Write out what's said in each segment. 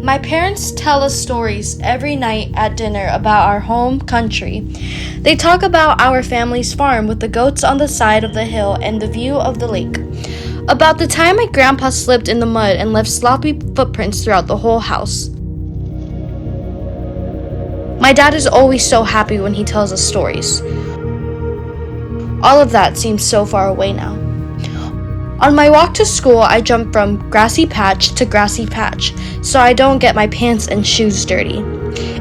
My parents tell us stories every night at dinner about our home country. They talk about our family's farm with the goats on the side of the hill and the view of the lake. About the time my grandpa slipped in the mud and left sloppy footprints throughout the whole house. My dad is always so happy when he tells us stories. All of that seems so far away now. On my walk to school, I jump from grassy patch to grassy patch so I don't get my pants and shoes dirty.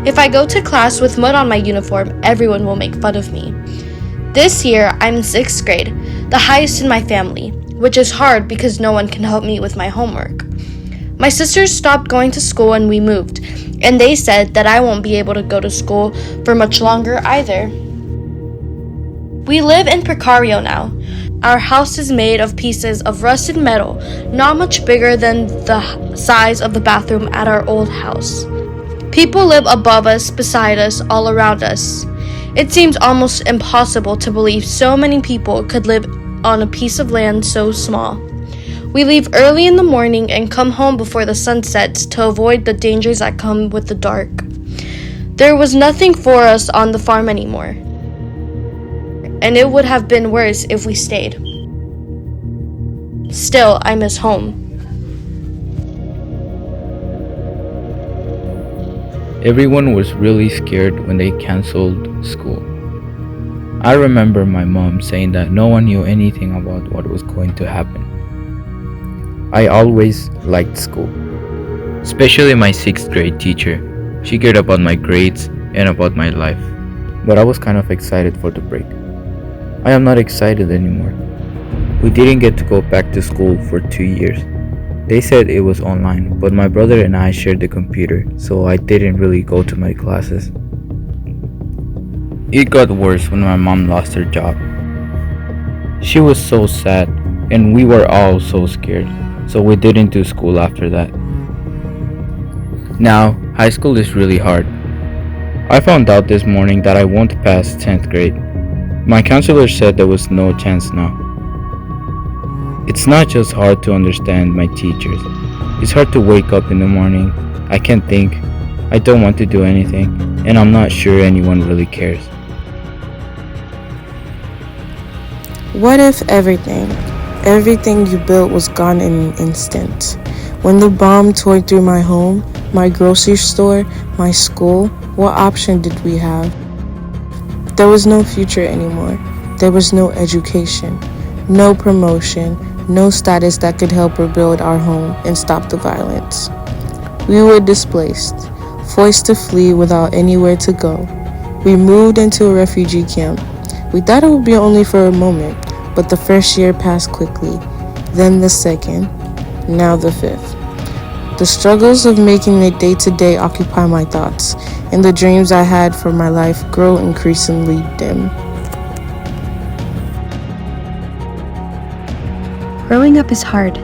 If I go to class with mud on my uniform, everyone will make fun of me. This year, I'm in 6th grade, the highest in my family, which is hard because no one can help me with my homework. My sisters stopped going to school and we moved, and they said that I won't be able to go to school for much longer either. We live in Precario now. Our house is made of pieces of rusted metal, not much bigger than the size of the bathroom at our old house. People live above us, beside us, all around us. It seems almost impossible to believe so many people could live on a piece of land so small. We leave early in the morning and come home before the sun sets to avoid the dangers that come with the dark. There was nothing for us on the farm anymore, and it would have been worse if we stayed. Still, I miss home. Everyone was really scared when they canceled school. I remember my mom saying that no one knew anything about what was going to happen. I always liked school, especially my 6th grade teacher. She cared about my grades and about my life, but I was kind of excited for the break. I am not excited anymore. We didn't get to go back to school for 2 years. They said it was online, but my brother and I shared the computer, so I didn't really go to my classes. It got worse when my mom lost her job. She was so sad, and we were all so scared, so we didn't do school after that. Now, high school is really hard. I found out this morning that I won't pass 10th grade. My counselor said there was no chance now. It's not just hard to understand my teachers. It's hard to wake up in the morning. I can't think. I don't want to do anything, and I'm not sure anyone really cares. What if everything you built was gone in an instant? When the bomb tore through my home, my grocery store, my school, what option did we have? There was no future anymore. There was no education, no promotion, no status that could help rebuild our home and stop the violence. We were displaced, forced to flee without anywhere to go. We moved into a refugee camp. We thought it would be only for a moment, but the first year passed quickly, then the second, now the 5th. The struggles of making it day to day occupy my thoughts, and the dreams I had for my life grow increasingly dim. Growing up is hard.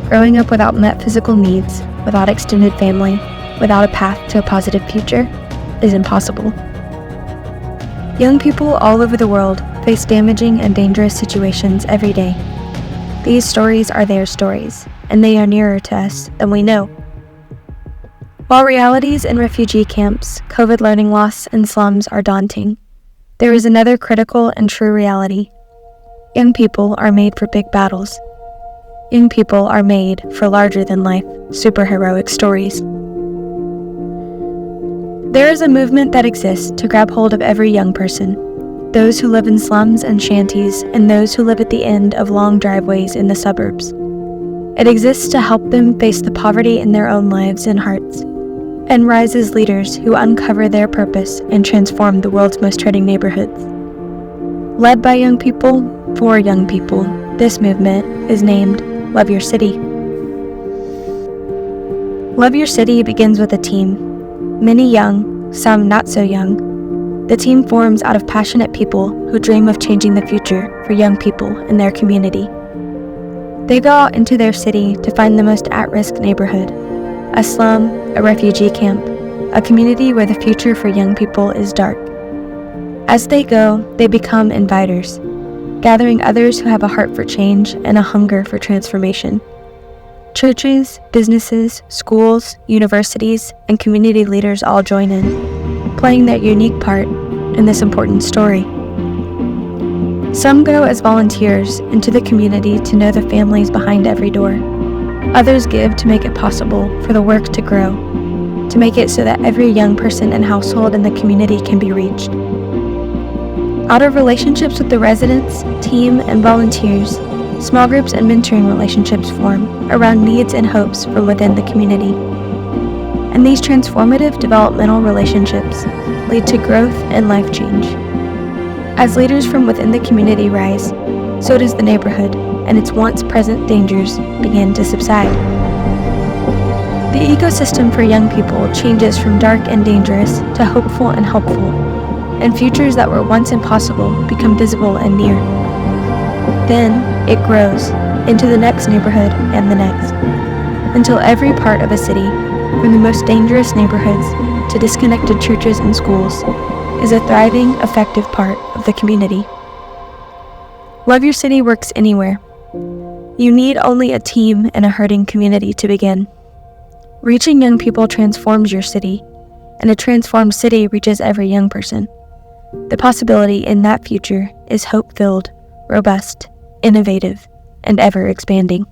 Growing up without met physical needs, without extended family, without a path to a positive future, is impossible. Young people all over the world face damaging and dangerous situations every day. These stories are their stories, and they are nearer to us than we know. While realities in refugee camps, COVID learning loss, and slums are daunting, there is another critical and true reality. Young people are made for big battles. Young people are made for larger-than-life, superheroic stories. There is a movement that exists to grab hold of every young person, those who live in slums and shanties, and those who live at the end of long driveways in the suburbs. It exists to help them face the poverty in their own lives and hearts, and rise as leaders who uncover their purpose and transform the world's most hurting neighborhoods. Led by young people, for young people, this movement is named Love Your City. Love Your City begins with a team, many young, some not so young, The team forms out of passionate people who dream of changing the future for young people in their community. They go out into their city to find the most at-risk neighborhood, a slum, a refugee camp, a community where the future for young people is dark. As they go, they become inviters, gathering others who have a heart for change and a hunger for transformation. Churches, businesses, schools, universities, and community leaders all join in, playing their unique part in this important story. Some go as volunteers into the community to know the families behind every door. Others give to make it possible for the work to grow, to make it so that every young person and household in the community can be reached. Out of relationships with the residents, team, and volunteers, small groups and mentoring relationships form around needs and hopes from within the community. And these transformative developmental relationships lead to growth and life change. As leaders from within the community rise, so does the neighborhood, and its once present dangers begin to subside. The ecosystem for young people changes from dark and dangerous to hopeful and helpful, and futures that were once impossible become visible and near. Then it grows into the next neighborhood and the next, until every part of a city, from the most dangerous neighborhoods to disconnected churches and schools, is a thriving, effective part of the community. Love Your City works anywhere. You need only a team and a hurting community to begin. Reaching young people transforms your city, and a transformed city reaches every young person. The possibility in that future is hope-filled, robust, innovative, and ever-expanding.